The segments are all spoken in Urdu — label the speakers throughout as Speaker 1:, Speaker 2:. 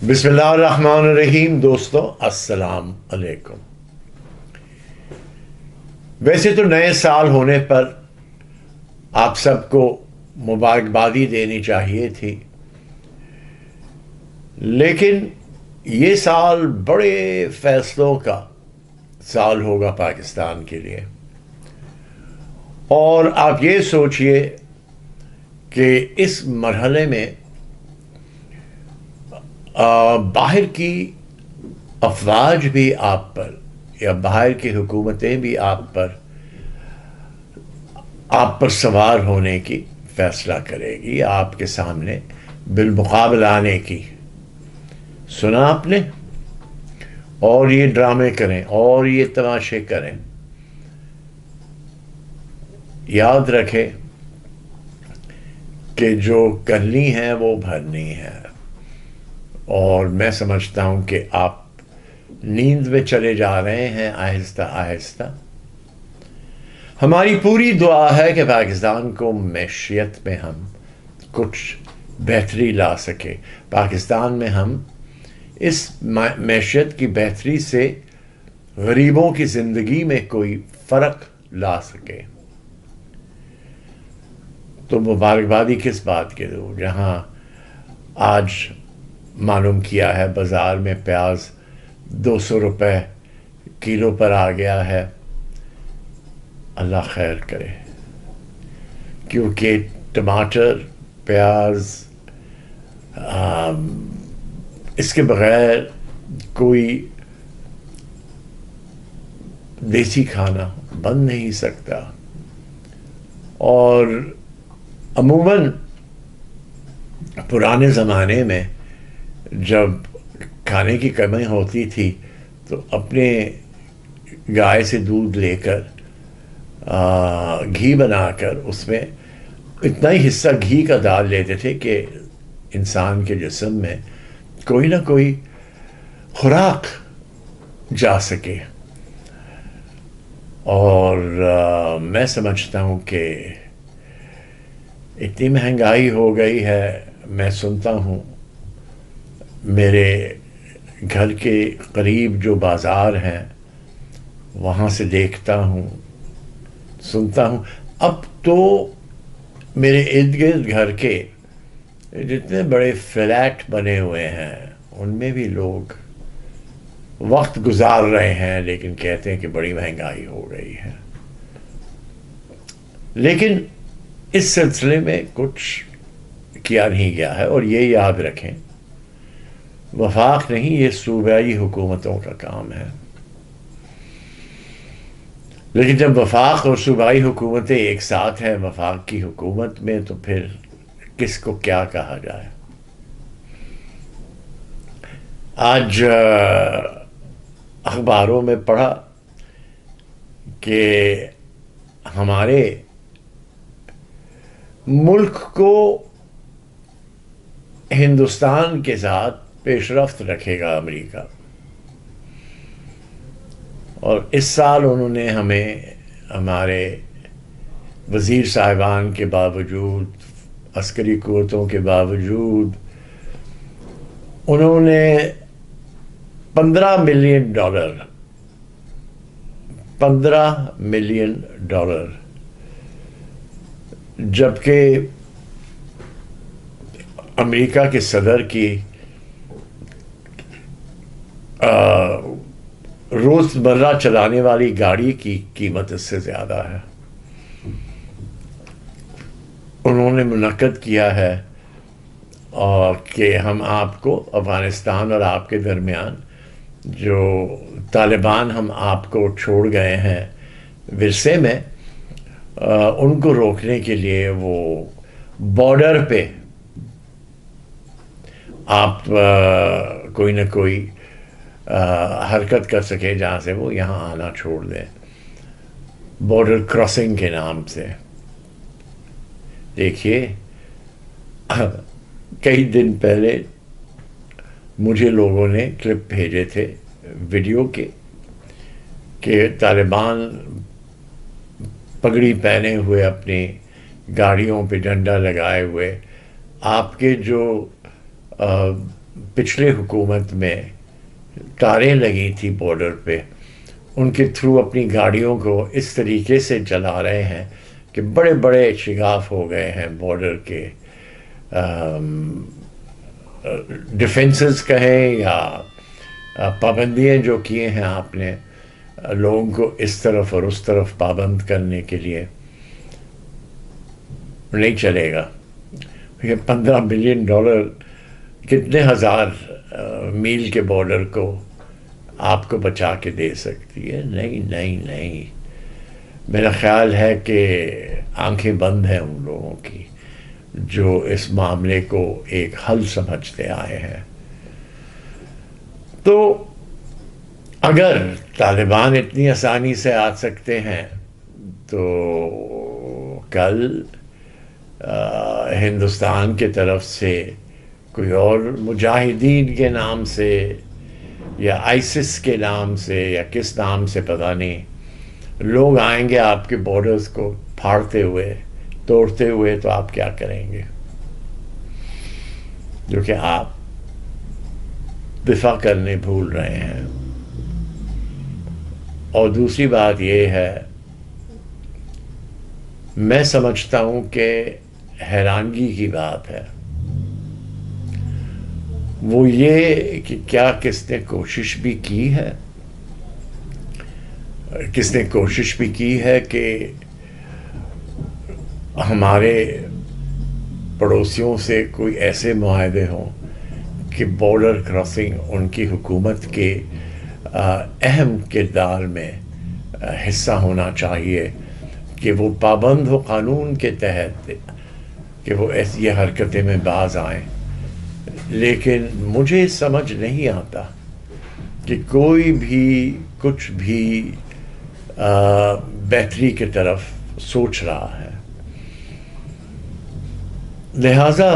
Speaker 1: بسم اللہ الرحمن الرحیم دوستو السلام علیکم۔ ویسے تو نئے سال ہونے پر آپ سب کو مبارکبادی دینی چاہیے تھی، لیکن یہ سال بڑے فیصلوں کا سال ہوگا پاکستان کے لیے۔ اور آپ یہ سوچئے کہ اس مرحلے میں باہر کی افواج بھی آپ پر یا باہر کی حکومتیں بھی آپ پر سوار ہونے کی فیصلہ کرے گی، آپ کے سامنے بالمقابل آنے کی۔ سنا آپ نے؟ اور یہ ڈرامے کریں اور یہ تماشے کریں۔ یاد رکھیں کہ جو کرنی ہے وہ بھرنی ہے، اور میں سمجھتا ہوں کہ آپ نیند میں چلے جا رہے ہیں آہستہ آہستہ۔ ہماری پوری دعا ہے کہ پاکستان کو معیشت میں ہم کچھ بہتری لا سکے، پاکستان میں ہم اس معیشت کی بہتری سے غریبوں کی زندگی میں کوئی فرق لا سکے۔ تو مبارکبادی کس بات کے دوں، جہاں آج معلوم کیا ہے بازار میں پیاز 200 روپے کلو پر آ گیا ہے۔ اللہ خیر کرے، کیونکہ ٹماٹر، پیاز، اس کے بغیر کوئی دیسی کھانا بن نہیں سکتا۔ اور عموماً پرانے زمانے میں جب کھانے کی کمی ہوتی تھی تو اپنے گائے سے دودھ لے کر گھی بنا کر اس میں اتنا ہی حصہ گھی کا ڈال لیتے تھے کہ انسان کے جسم میں کوئی نہ کوئی خوراک جا سکے۔ اور میں سمجھتا ہوں کہ اتنی مہنگائی ہو گئی ہے، میں سنتا ہوں میرے گھر کے قریب جو بازار ہیں وہاں سے دیکھتا ہوں، سنتا ہوں، اب تو میرے ارد گرد گھر کے جتنے بڑے فلیٹ بنے ہوئے ہیں ان میں بھی لوگ وقت گزار رہے ہیں، لیکن کہتے ہیں کہ بڑی مہنگائی ہو گئی ہے۔ لیکن اس سلسلے میں کچھ کیا نہیں گیا ہے، اور یہ یاد رکھیں وفاق نہیں، یہ صوبائی حکومتوں کا کام ہے۔ لیکن جب وفاق اور صوبائی حکومتیں ایک ساتھ ہیں وفاق کی حکومت میں، تو پھر کس کو کیا کہا جائے۔ آج اخباروں میں پڑھا کہ ہمارے ملک کو ہندوستان کے ساتھ پیش رفت رکھے گا امریکہ، اور اس سال انہوں نے ہمیں ہمارے وزیر صاحبان کے باوجود، عسکری قوتوں کے باوجود، انہوں نے $15 ملین جبکہ امریکہ کے صدر کی روزمرہ چلانے والی گاڑی کی قیمت اس سے زیادہ ہے۔ انہوں نے منعقد کیا ہے اور کہ ہم آپ کو افغانستان اور آپ کے درمیان جو طالبان ہم آپ کو چھوڑ گئے ہیں ورثے میں، ان کو روکنے کے لیے وہ بارڈر پہ آپ کوئی نہ کوئی حرکت کر سکے جہاں سے وہ یہاں آنا چھوڑ دیں، بارڈر کراسنگ کے نام سے۔ دیکھیے، کئی دن پہلے مجھے لوگوں نے کلپ بھیجے تھے ویڈیو کے کہ طالبان پگڑی پہنے ہوئے اپنی گاڑیوں پہ ڈنڈا لگائے ہوئے آپ کے جو پچھلے حکومت میں تاریں لگی تھی بارڈر پہ، ان کے تھرو اپنی گاڑیوں کو اس طریقے سے چلا رہے ہیں کہ بڑے بڑے شگاف ہو گئے ہیں بارڈر کے، ڈیفنسز کہیں یا پابندیاں جو کیے ہیں آپ نے لوگوں کو اس طرف اور اس طرف پابند کرنے کے لیے، نہیں چلے گا۔ یہ $15 بلین کتنے ہزار میل کے بارڈر کو آپ کو بچا کے دے سکتی ہے؟ نہیں نہیں نہیں، میرا خیال ہے کہ آنکھیں بند ہیں ان لوگوں کی جو اس معاملے کو ایک حل سمجھتے آئے ہیں۔ تو اگر طالبان اتنی آسانی سے آ سکتے ہیں تو کل ہندوستان کے طرف سے کوئی اور مجاہدین کے نام سے یا آئسس کے نام سے یا کس نام سے پتہ نہیں لوگ آئیں گے آپ کے بارڈرز کو پھاڑتے ہوئے، توڑتے ہوئے، تو آپ کیا کریں گے؟ جو کہ آپ دفاع کرنے بھول رہے ہیں۔ اور دوسری بات یہ ہے، میں سمجھتا ہوں کہ حیرانگی کی بات ہے وہ یہ کہ کیا کس نے کوشش بھی کی ہے، کس نے کوشش بھی کی ہے کہ ہمارے پڑوسیوں سے کوئی ایسے معاہدے ہوں کہ بارڈر کراسنگ ان کی حکومت کے اہم کردار میں حصہ ہونا چاہیے، کہ وہ پابند ہو قانون کے تحت کہ وہ ایسی حرکتیں میں باز آئیں۔ لیکن مجھے سمجھ نہیں آتا کہ کوئی بھی کچھ بھی بہتری کی طرف سوچ رہا ہے۔ لہذا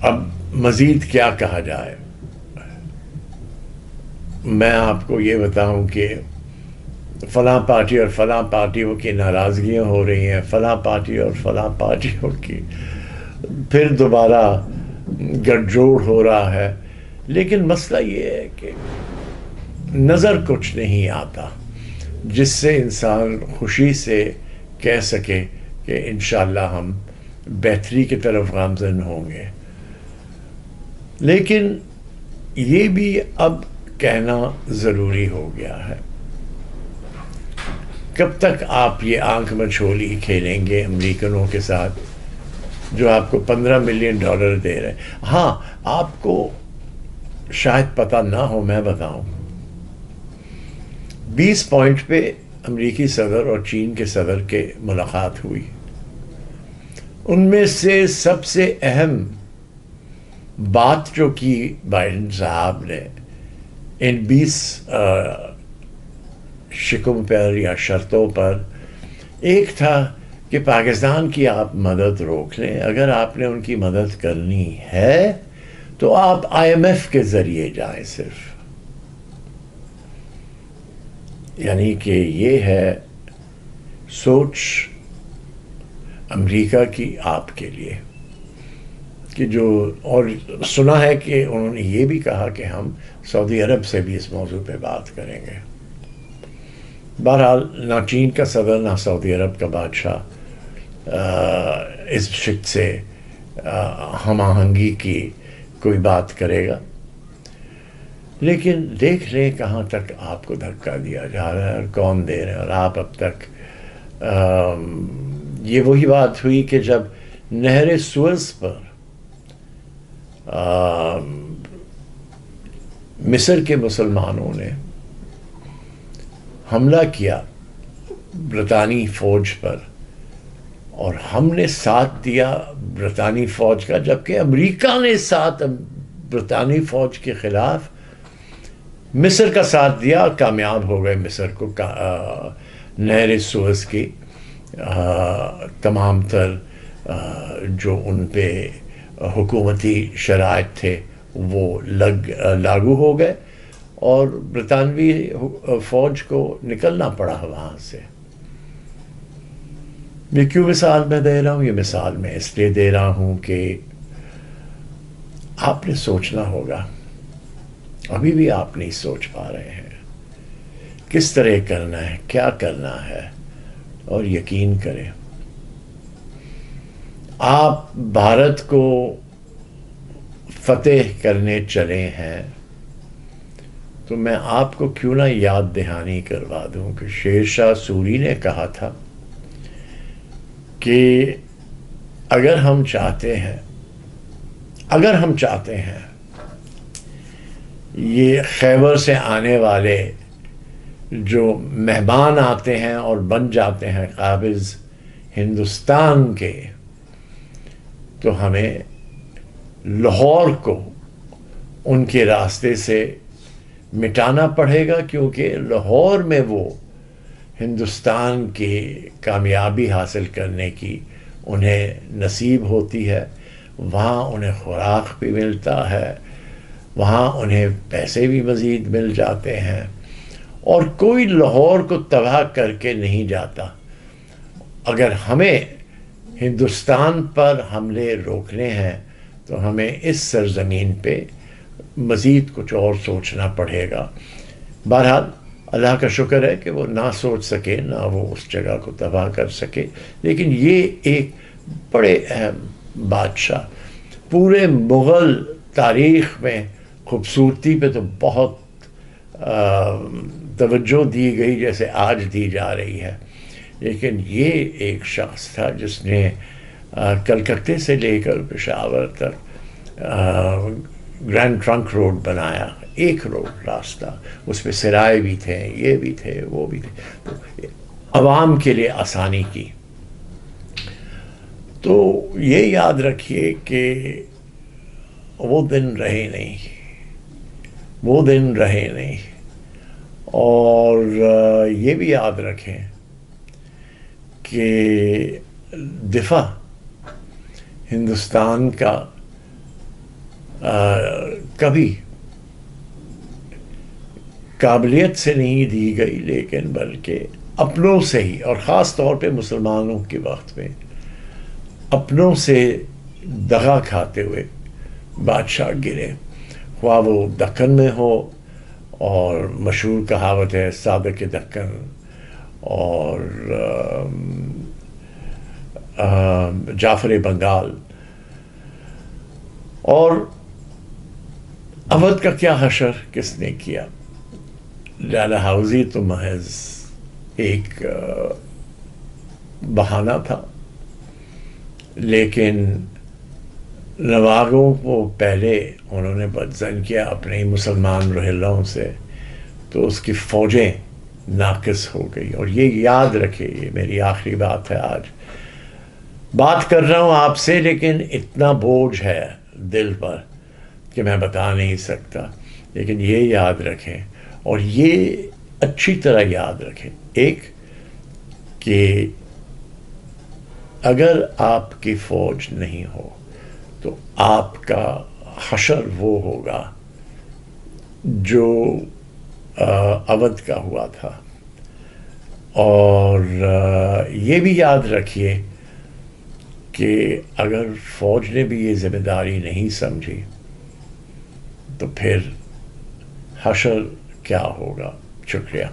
Speaker 1: اب مزید کیا کہا جائے؟ میں آپ کو یہ بتاؤں کہ فلاں پارٹی اور فلاں پارٹیوں کی ناراضگیاں ہو رہی ہیں، فلاں پارٹی اور فلاں پارٹیوں کی پھر دوبارہ گٹھ جوڑ ہو رہا ہے، لیکن مسئلہ یہ ہے کہ نظر کچھ نہیں آتا جس سے انسان خوشی سے کہہ سکے کہ انشاءاللہ ہم بہتری کی طرف گامزن ہوں گے۔ لیکن یہ بھی اب کہنا ضروری ہو گیا ہے۔ کب تک آپ یہ آنکھ مچھولی کھیلیں گے امریکنوں کے ساتھ جو آپ کو $15 ملین دے رہے ہیں؟ ہاں، آپ کو شاید پتہ نہ ہو، میں بتاؤں، 20 پوائنٹ پہ امریکی صدر اور چین کے صدر کے ملاقات ہوئی۔ ان میں سے سب سے اہم بات جو کی بائیڈن صاحب نے ان 20 شکم پر یا شرطوں پر، ایک تھا کہ پاکستان کی آپ مدد روک لیں، اگر آپ نے ان کی مدد کرنی ہے تو آپ IMF کے ذریعے جائیں صرف۔ یعنی کہ یہ ہے سوچ امریکہ کی آپ کے لیے، کہ جو، اور سنا ہے کہ انہوں نے یہ بھی کہا کہ ہم سعودی عرب سے بھی اس موضوع پہ بات کریں گے۔ بہرحال نہ چین کا صدر نہ سعودی عرب کا بادشاہ اس شک سے ہم آہنگی کی کوئی بات کرے گا۔ لیکن دیکھ لیں کہاں تک آپ کو دھکا دیا جا رہا ہے اور کون دے رہے ہیں، اور آپ اب تک یہ وہی بات ہوئی کہ جب نہر سوئز پر مصر کے مسلمانوں نے حملہ کیا برطانوی فوج پر، اور ہم نے ساتھ دیا برطانوی فوج کا، جبکہ امریکہ نے ساتھ برطانوی فوج کے خلاف مصر کا ساتھ دیا، اور کامیاب ہو گئے مصر کو نہر سوئز کی تمام تر جو ان پہ حکومتی شرائط تھے وہ لاگو ہو گئے، اور برطانوی فوج کو نکلنا پڑا وہاں سے۔ یہ کیوں مثال میں دے رہا ہوں؟ یہ مثال میں اس لیے دے رہا ہوں کہ آپ نے سوچنا ہوگا، ابھی بھی آپ نہیں سوچ پا رہے ہیں کس طرح کرنا ہے، کیا کرنا ہے، اور یقین کریں آپ بھارت کو فتح کرنے چلے ہیں تو میں آپ کو کیوں نہ یاد دہانی کروا دوں کہ شیر شاہ سوری نے کہا تھا کہ اگر ہم چاہتے ہیں یہ خیبر سے آنے والے جو مہمان آتے ہیں اور بن جاتے ہیں قابض ہندوستان کے، تو ہمیں لاہور کو ان کے راستے سے مٹانا پڑے گا، کیونکہ لاہور میں وہ ہندوستان کی کامیابی حاصل کرنے کی انہیں نصیب ہوتی ہے، وہاں انہیں خوراک بھی ملتا ہے، وہاں انہیں پیسے بھی مزید مل جاتے ہیں، اور کوئی لاہور کو تباہ کر کے نہیں جاتا۔ اگر ہمیں ہندوستان پر حملے روکنے ہیں تو ہمیں اس سرزمین پہ مزید کچھ اور سوچنا پڑے گا۔ بہرحال اللہ کا شکر ہے کہ وہ نہ سوچ سکے، نہ وہ اس جگہ کو تباہ کر سکے، لیکن یہ ایک بڑے اہم بادشاہ، پورے مغل تاریخ میں خوبصورتی پہ تو بہت توجہ دی گئی جیسے آج دی جا رہی ہے، لیکن یہ ایک شخص تھا جس نے کلکتے سے لے کر پشاور تک گرینڈ ٹرنک روڈ بنایا، ایک روڈ راستہ، اس پہ سرائے بھی تھے، یہ بھی تھے، وہ بھی تھے، تو عوام کے لیے آسانی کی۔ تو یہ یاد رکھیے کہ وہ دن رہے نہیں، اور یہ بھی یاد رکھیں کہ دفاع ہندوستان کا کبھی قابلیت سے نہیں دی گئی، لیکن بلکہ اپنوں سے ہی، اور خاص طور پہ مسلمانوں کے وقت میں اپنوں سے دغا کھاتے ہوئے بادشاہ گرے، خواہ وہ دکن میں ہو، اور مشہور کہاوت ہے صادق دکن، اور جعفر بنگال، اور اودھ کا کیا حشر کس نے کیا؟ لالا حوضی تو محض ایک بہانہ تھا، لیکن نوابوں کو پہلے انہوں نے بدظن کیا اپنے ہی مسلمان روہیلوں سے، تو اس کی فوجیں ناقص ہو گئی۔ اور یہ یاد رکھے، یہ میری آخری بات ہے، آج بات کر رہا ہوں آپ سے، لیکن اتنا بوجھ ہے دل پر کہ میں بتا نہیں سکتا، لیکن یہ یاد رکھیں، اور یہ اچھی طرح یاد رکھیں، ایک کہ اگر آپ کی فوج نہیں ہو تو آپ کا حشر وہ ہوگا جو اودھ کا ہوا تھا۔ اور یہ بھی یاد رکھیے کہ اگر فوج نے بھی یہ ذمہ داری نہیں سمجھی تو پھر حشر کیا ہوگا۔ شکریہ۔